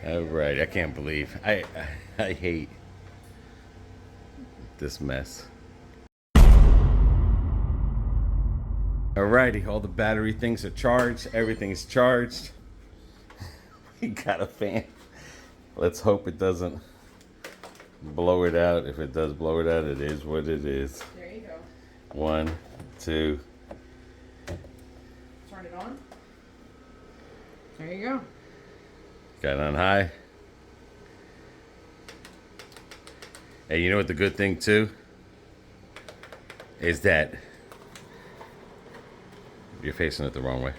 All right, I can't believe I hate this mess. Alrighty, all the battery things are charged. Everything's charged. We got a fan. Let's hope it doesn't blow it out. If it does blow it out, it is what it is. There you go. 1, 2. Turn it on. There you go. Got it on high. Hey, you know what the good thing too is that you're facing it the wrong way.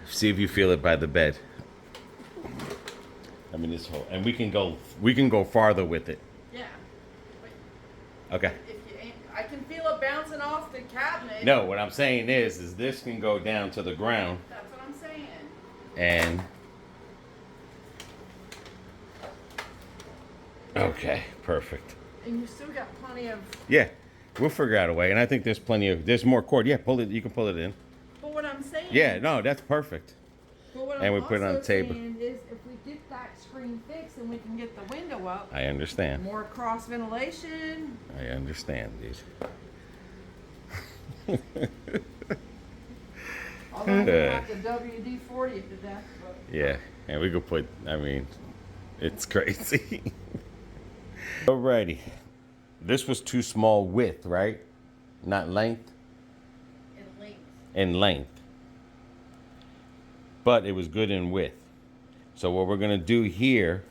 See if you feel it by the bed. I mean, this whole, and we can go farther with it. Yeah. But Okay. if you ain't, I can feel it bouncing off the cabinet. No, what I'm saying is this can go down to the ground. That's what I'm saying. And okay, perfect. And you still got plenty of. Yeah, we'll figure out a way. And I think there's more cord. Yeah, pull it. You can pull it in. But what I'm saying. Yeah, no, that's perfect. But what And I'm we put it on also the table. saying is if we get that screen fixed and we can get the window up, I understand. more cross ventilation. I understand, dude. Although I'm gonna have to WD-40 it to death. But Yeah, and we could put, I mean, it's crazy. Alrighty. This was too small width, right? Not length? in length. In length. But it was good in width. So what we're gonna do here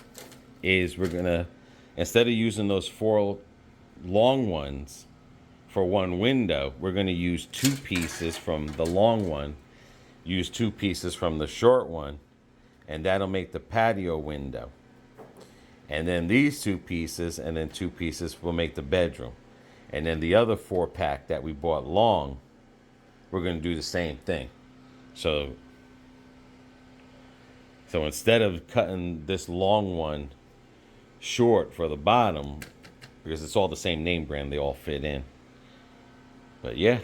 is we're gonna, instead of using those 4 long ones for one window, we're gonna use 2 pieces from the long one, use 2 pieces from the short one, and that'll make the patio window. And then these 2 pieces and then 2 pieces will make the bedroom. And then the other 4-pack that we bought long, we're gonna do the same thing. So instead of cutting this long one short for the bottom, because it's all the same name brand, they all fit in. But yeah,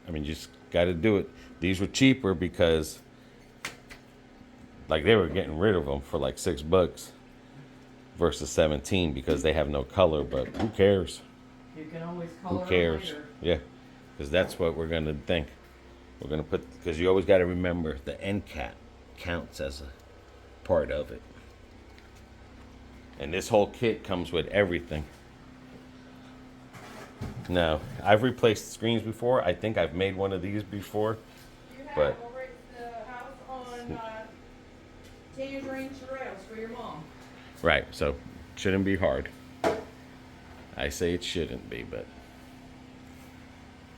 I mean, just got to do it. These were cheaper because, like, they were getting rid of them for like $6 versus 17 because they have no color. But who cares? You can always color Who cares? later. Yeah, because that's what we're gonna think. We're gonna put, because you always got to remember the end cap counts as a part of it. And this whole kit comes with everything. Now, I've replaced screens before. I think I've made one of these before. You have But- over at the house on Tangerine Trails for your mom. Right, so shouldn't be hard. I say it shouldn't be, but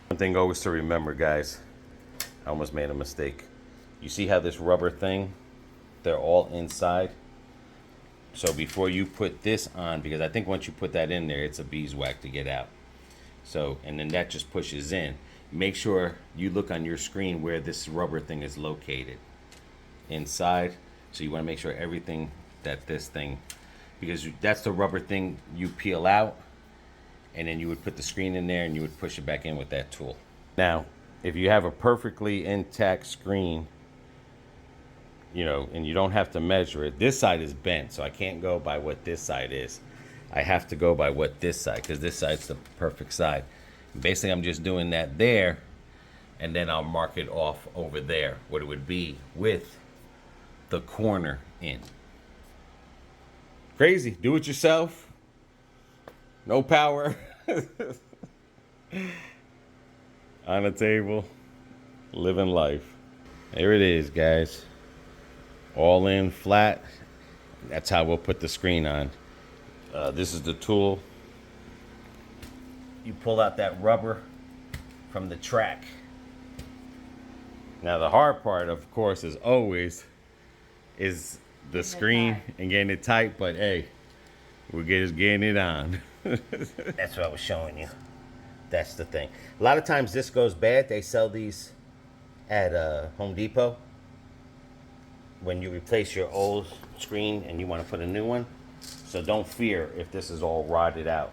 one thing always to remember, guys, I almost made a mistake. You see how this rubber thing, they're all inside? So before you put this on, because I think once you put that in there, it's a beeswax to get out. So, and then that just pushes in. Make sure you look on your screen where this rubber thing is located inside. So you want to make sure everything that this thing, because that's the rubber thing you peel out, and then you would put the screen in there and you would push it back in with that tool. Now, if you have a perfectly intact screen, you know, and you don't have to measure it, this side is bent, so I can't go by what this side is. I have to go by what this side, because this side's the perfect side. Basically, I'm just doing that there, and then I'll mark it off over there, what it would be with the corner in. Crazy. Do it yourself. No power. On a table. Living life. There it is, guys. All in flat. That's how we'll put the screen on. This is the tool. You pull out that rubber from the track. Now the hard part, of course, is always is the screen and getting it tight, but hey, we're just getting it on. That's what I was showing you. That's the thing. A lot of times this goes bad. They sell these at Home Depot when you replace your old screen and you want to put a new one. So don't fear if this is all rotted out.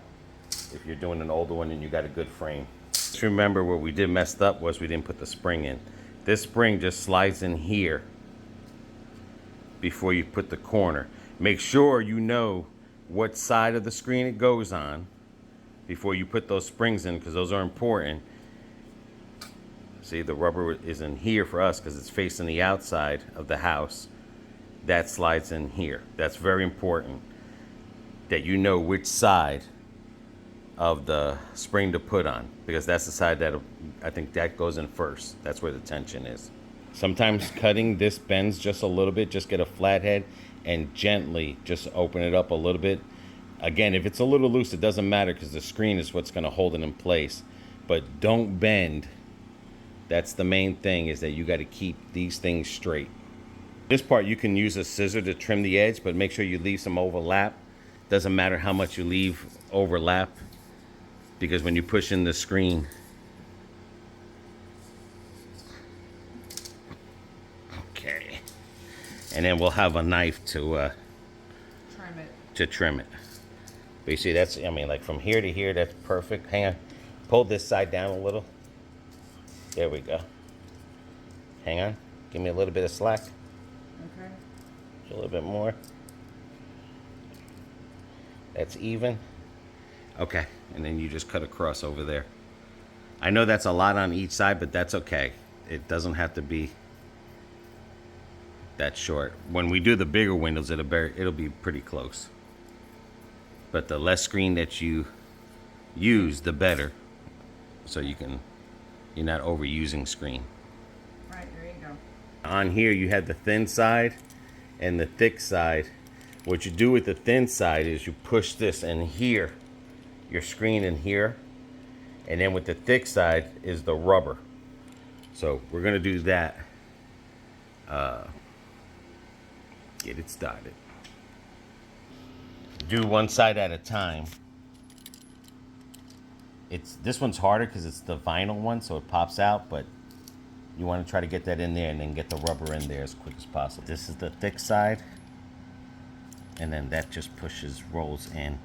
If you're doing an older one and you got a good frame. Just remember what we did messed up was we didn't put the spring in. This spring just slides in here. before you put the corner. Make sure you know what side of the screen it goes on before you put those springs in, because those are important. See, the rubber is in here for us because it's facing the outside of the house. That slides in here. That's very important that you know which side of the spring to put on, because that's the side that I think that goes in first. That's where the tension is. Sometimes cutting this bends just a little bit. Just get a flathead and gently just open it up a little bit. Again, if it's a little loose, it doesn't matter because the screen is what's going to hold it in place. But don't bend. That's the main thing, is that you got to keep these things straight. This part you can use a scissor to trim the edge, but make sure you leave some overlap. Doesn't matter how much you leave overlap, because when you push in the screen, okay, and then we'll have a knife to trim it. But you see, that's, I mean, like from here to here, that's perfect. Hang on, pull this side down a little. There we go. Hang on, give me a little bit of slack. Okay. A little bit more. That's even. Okay, and then you just cut across over there. I know that's a lot on each side, but that's okay. It doesn't have to be that short. When we do the bigger windows, it'll be pretty close. But the less screen that you use, the better. So you're not overusing screen. Right, there you go. On here you have the thin side and the thick side. What you do with the thin side is you push this in here, your screen in here, and then with the thick side is the rubber. So we're gonna do that. Get it started. Do one side at a time. This one's harder because it's the vinyl one, so it pops out, but you want to try to get that in there and then get the rubber in there as quick as possible. This is the thick side, and then that just rolls in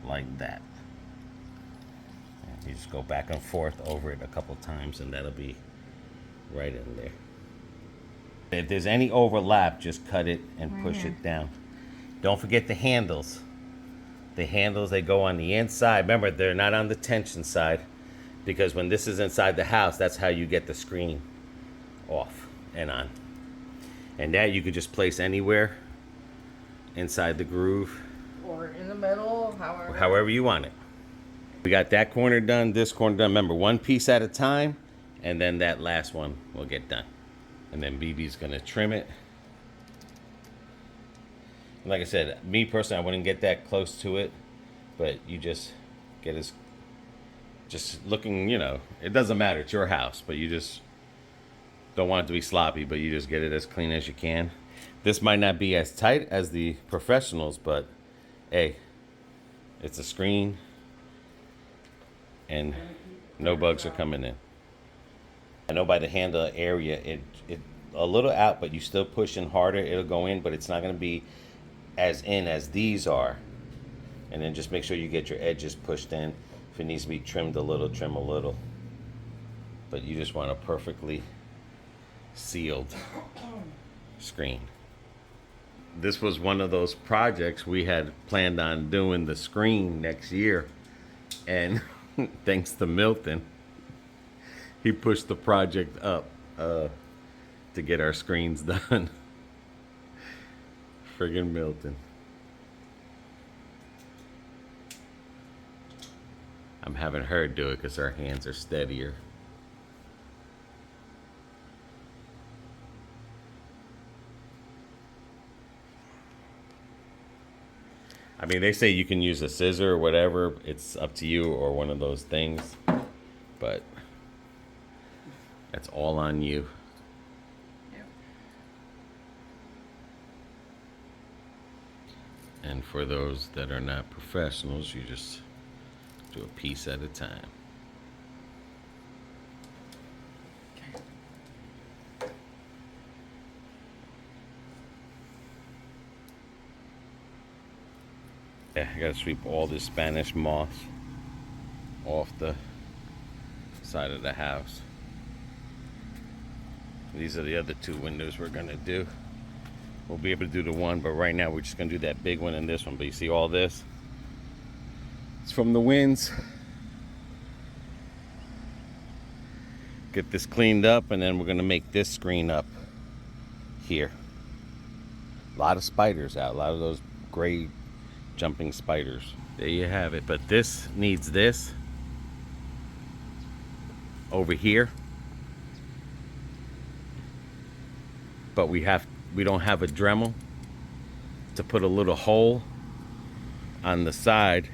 like that. And you just go back and forth over it a couple times, and that'll be right in there. If there's any overlap, just cut it and push it down. Don't forget the handles. The handles, they go on the inside. Remember, they're not on the tension side, because when this is inside the house, that's how you get the screen off and on. And that you could just place anywhere inside the groove. Or in the middle, However you want it. We got that corner done, this corner done. Remember, one piece at a time, and then that last one will get done. And then BB's gonna trim it. Like I said, me personally, I wouldn't get that close to it, but you just get just looking, it doesn't matter, it's your house, but you just don't want it to be sloppy, but you just get it as clean as you can. This might not be as tight as the professionals, but hey, it's a screen and no bugs are coming in. I know by the handle area, it a little out, but you still push in harder, it'll go in, but it's not gonna be as in as these are. And then just make sure you get your edges pushed in. If it needs to be trimmed a little, trim a little. But you just want a perfectly sealed screen. This was one of those projects we had planned on doing the screen next year, and thanks to Milton, he pushed the project up to get our screens done. Friggin' Milton. I'm having her do it because her hands are steadier. I mean, they say you can use a scissor or whatever. It's up to you, or one of those things. But that's all on you. And for those that are not professionals, you just do a piece at a time. Yeah, I gotta sweep all this Spanish moss off the side of the house. These are the other two windows we're gonna do. we'll be able to do the one, but right now we're just gonna do that big one and this one. But you see all this? It's from the winds. Get this cleaned up, and then we're gonna make this screen up here. A lot of spiders out, a lot of those gray jumping spiders. There you have it. But this needs this over here. But we don't have a Dremel to put a little hole on the side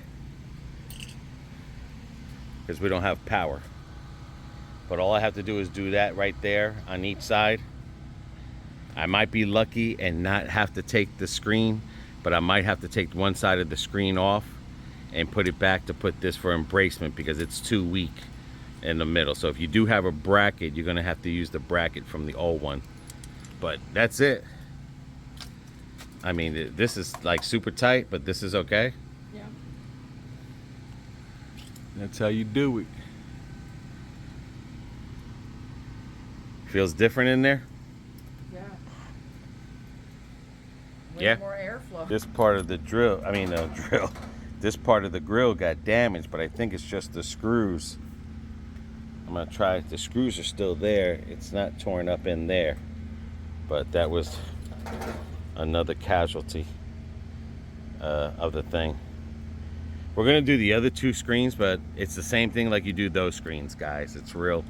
because we don't have power. But all I have to do is do that right there on each side. I might be lucky and not have to take the screen, but I might have to take one side of the screen off and put it back to put this for embracement because it's too weak in the middle. So if you do have a bracket, you're gonna have to use the bracket from the old one. But that's it. I mean, this is like super tight, but this is okay. Yeah. That's how you do it. Feels different in there? Yeah. Yeah. More airflow. This part of the drill, this part of the grill got damaged, but I think it's just the screws. I'm gonna try it. The screws are still there. It's not torn up in there. But that was another casualty of the thing. We're gonna do the other two screens, but it's the same thing like you do those screens, guys. It's real.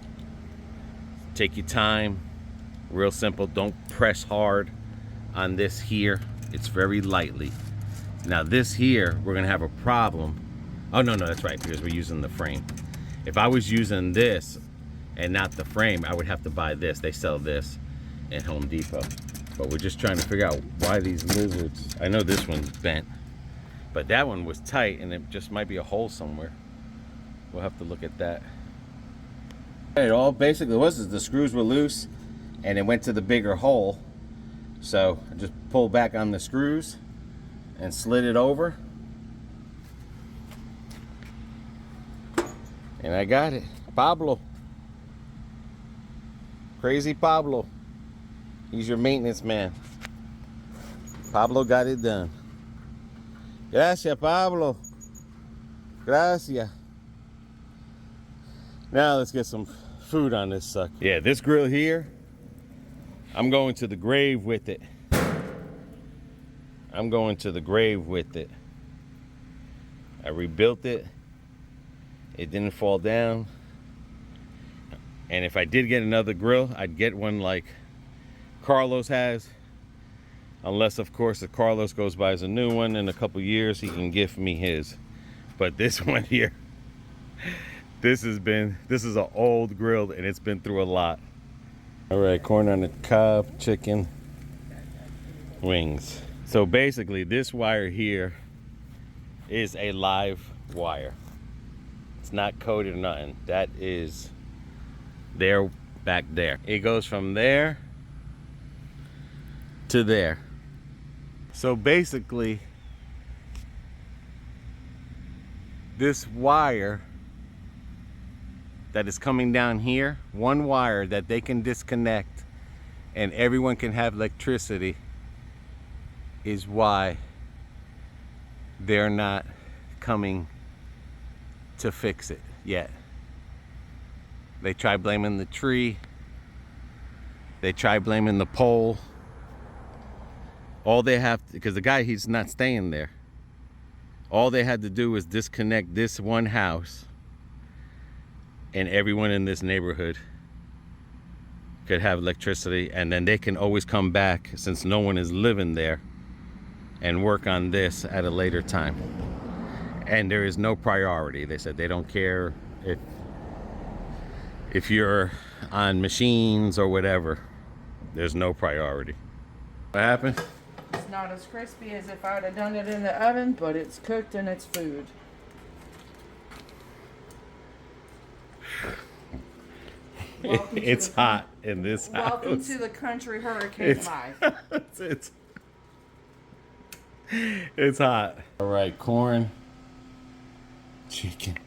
Take your time, real simple. Don't press hard on this here. It's very lightly. Now this here, we're gonna have a problem. Oh no, that's right, because we're using the frame. If I was using this and not the frame, I would have to buy this. They sell this at Home Depot. But we're just trying to figure out why these lizards, I know this one's bent, but that one was tight and it just might be a hole somewhere. We'll have to look at that. It all basically was is the screws were loose and it went to the bigger hole. So I just pulled back on the screws and slid it over. And I got it. Pablo. Crazy Pablo. He's your maintenance man. Pablo got it done. Gracias, Pablo. Gracias. Now let's get some food on this sucker. Yeah, this grill here, I'm going to the grave with it. I'm going to the grave with it. I rebuilt it. It didn't fall down. And if I did get another grill, I'd get one like Carlos has. Unless, of course, if Carlos goes buys a new one in a couple years, he can gift me his. But this one here, this is an old grill and it's been through a lot. All right, corn on the cob, chicken, wings. So basically this wire here is a live wire. It's not coated or nothing. That is there, back there. It goes from there to there. So basically this wire that is coming down here, one wire that they can disconnect and everyone can have electricity, is why they're not coming to fix it yet. They try blaming the tree. They try blaming the pole. All they have to, because the guy, he's not staying there. All they had to do was disconnect this one house and everyone in this neighborhood could have electricity, and then they can always come back, since no one is living there, and work on this at a later time. And there is no priority. They said they don't care if you're on machines or whatever. There's no priority. What happened? It's not as crispy as if I would have done it in the oven, but it's cooked and it's food. It's hot in this house. Welcome to the country hurricane life. It's hot. All right, corn, chicken.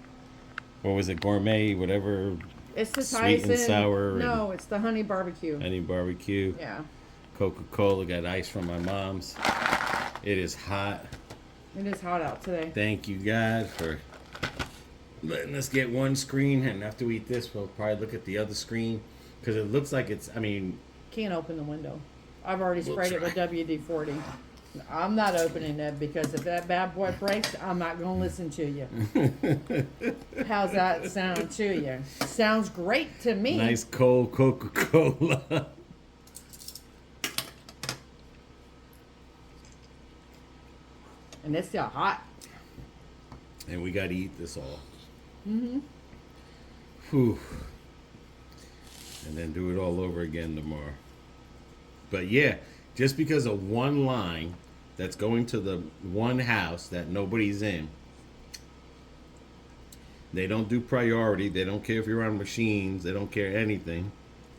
What was it? Gourmet, whatever. It's the Sweet Tyson. and sour. No, it's the honey barbecue. Honey barbecue. Yeah. Coca-Cola, got ice from my mom's. It is hot. It is hot out today. Thank you, God, for letting us get one screen. And after we eat this, we'll probably look at the other screen. Because it looks like it's, I mean... Can't open the window. I've already We'll sprayed it with try. WD-40. I'm not opening it because if that bad boy breaks, I'm not going to listen to you. How's that sound to you? Sounds great to me. Nice cold Coca-Cola. And it's still hot. And we got to eat this all. Mm-hmm. Whew. And then do it all over again tomorrow. But yeah, just because of one line that's going to the one house that nobody's in, they don't do priority. They don't care if you're on machines. They don't care anything.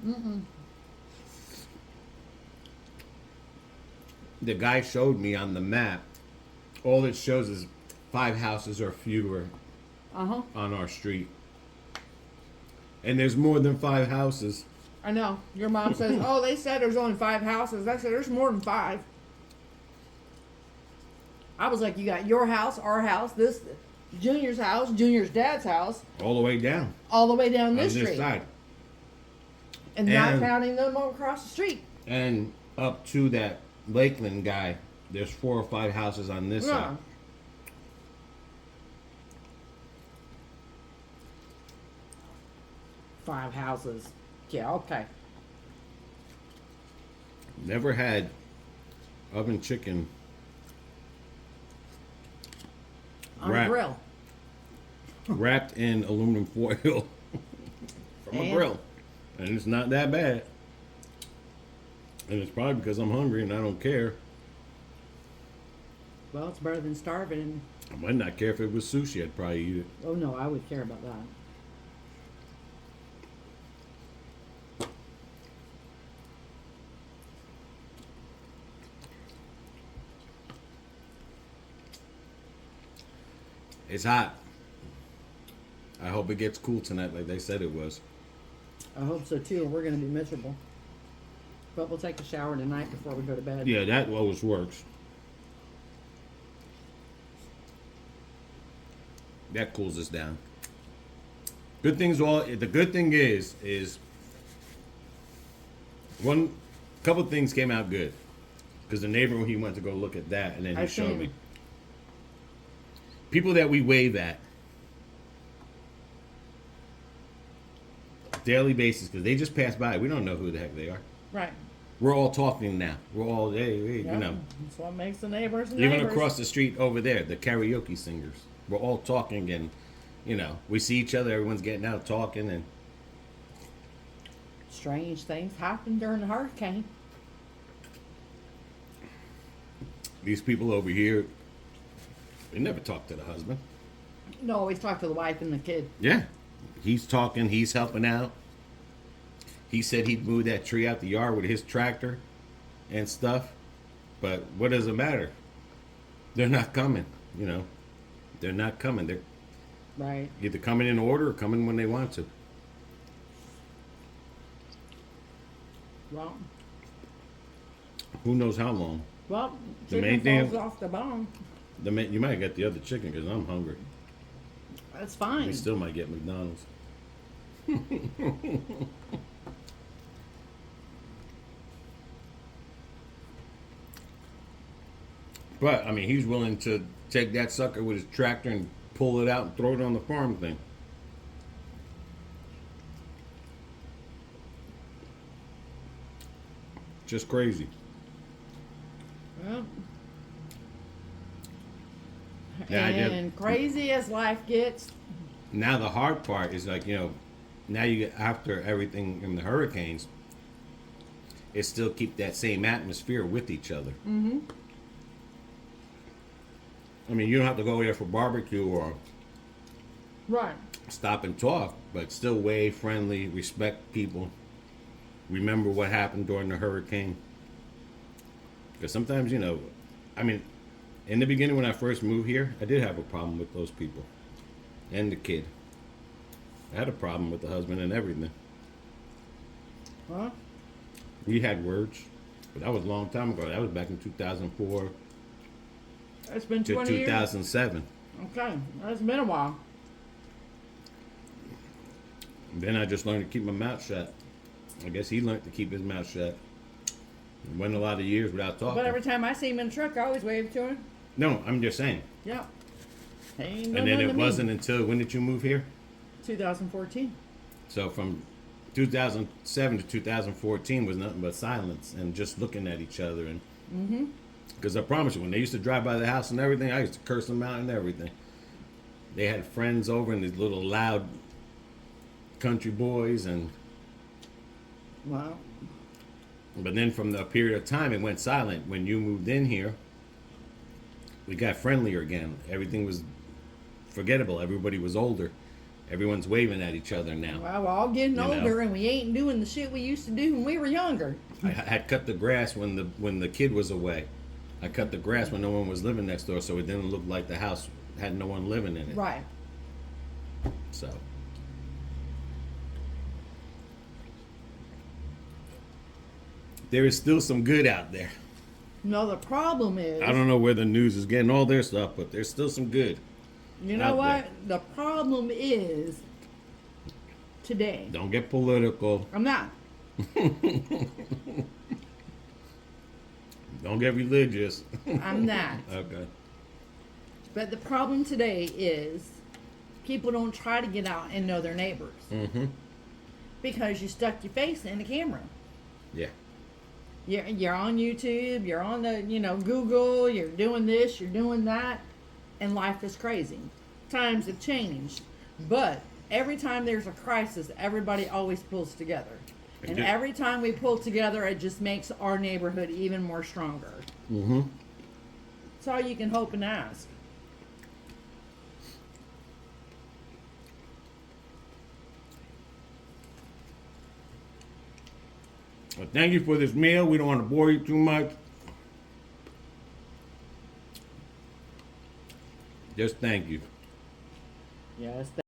Mm-mm. The guy showed me on the map, all it shows is 5 houses or fewer Uh-huh. on our street. And there's more than 5 houses. I know. Your mom says, oh, they said there's only 5 houses. I said, there's more than 5. I was like, you got your house, our house, this, Junior's house, Junior's dad's house, All the way down all the way down on this this street. side. And not And- counting them across the street. And up to that Lakeland guy, there's 4 or 5 houses on this Yeah. side. Five houses. Yeah, okay. Never had oven chicken On Wrap. a grill. wrapped in aluminum foil from a And? grill. And it's not that bad. And it's probably because I'm hungry and I don't care. Well, it's better than starving. I might not care if it was sushi. I'd probably eat it. Oh, no, I would care about that. It's hot. I hope it gets cool tonight like they said it was. I hope so, too, or we're going to be miserable. But we'll take a shower tonight before we go to bed. Yeah, that always works. That cools us down. Good things the good thing is one couple things came out good. Because the neighbor, he went to go look at that and then he I've showed seen me. it. People that we wave at daily basis because they just pass by. We don't know who the heck they are. Right. We're all talking now. We're all, hey, Yeah, you know. that's what makes the neighbors Even neighbors. across the street over there, the karaoke singers. We're all talking and, you know, we see each other. Everyone's getting out talking and Strange things happened during the hurricane. these people over here, they never talk to the husband. No, always talk to the wife and the kid. Yeah. He's talking. He's helping out. He said he'd move that tree out the yard with his tractor and stuff. But what does it matter? They're not coming, you know. They're not coming. They're Right. either coming in order or coming when they want to. Well, Who knows how long? well, The chicken main thing- falls off the bone. You might get the other chicken because I'm hungry. That's fine. We still might get McDonald's. But, I mean, he's willing to take that sucker with his tractor and pull it out and throw it on the farm thing. Just crazy. Well, Yeah, I did. and crazy as life gets, Now the hard part is like, you know, now you get after everything in the hurricanes, it still keep that same atmosphere with each other. mm-hmm. I mean, you don't have to go there for barbecue or Right. stop and talk, but still wave, friendly, respect people. Remember what happened during the hurricane. Because sometimes, you know, I mean, in the beginning when I first moved here, I did have a problem with those people and the kid. I had a problem with the husband and everything. Well, We had words. But that was a long time ago. That was back in 2004 It's been to 20 years. 2007. Okay, that's been a while. Then I just learned to keep my mouth shut. I guess he learned to keep his mouth shut. It went a lot of years without talking. But every time I see him in the truck, I always wave to him. No, I'm just saying. Yeah. Ain't no And then none it to me. wasn't until, when did you move here? 2014. So from 2007 to 2014 was nothing but silence and just looking at each other. And because I promise you, when they used to drive by the house and everything, I used to curse them out and everything. They had friends over and these little loud country boys, and Wow. but then from the period of time it went silent. When you moved in here, we got friendlier again. Everything was forgettable. Everybody was older. Everyone's waving at each other now. Well, we're all getting You know. older, and we ain't doing the shit we used to do when we were younger. I had cut the grass when the kid was away. I cut the grass when no one was living next door, so it didn't look like the house had no one living in it. Right. So there is still some good out there. No, the problem is, I don't know where the news is getting all their stuff, but there's still some good. you know out what? The problem is today. Don't get political. I'm not. Don't get religious. I'm not. Okay. But the problem today is people don't try to get out and know their neighbors Mm-hmm. because you stuck your face in the camera. Yeah. You're on YouTube, you're on the, Google, you're doing this, you're doing that, and life is crazy. Times have changed, but every time there's a crisis, everybody always pulls together. And just- every time we pull together, it just makes our neighborhood even more stronger. Mm-hmm. That's all you can hope and ask. Well, thank you for this meal. We don't want to bore you too much. Just thank you. Yes.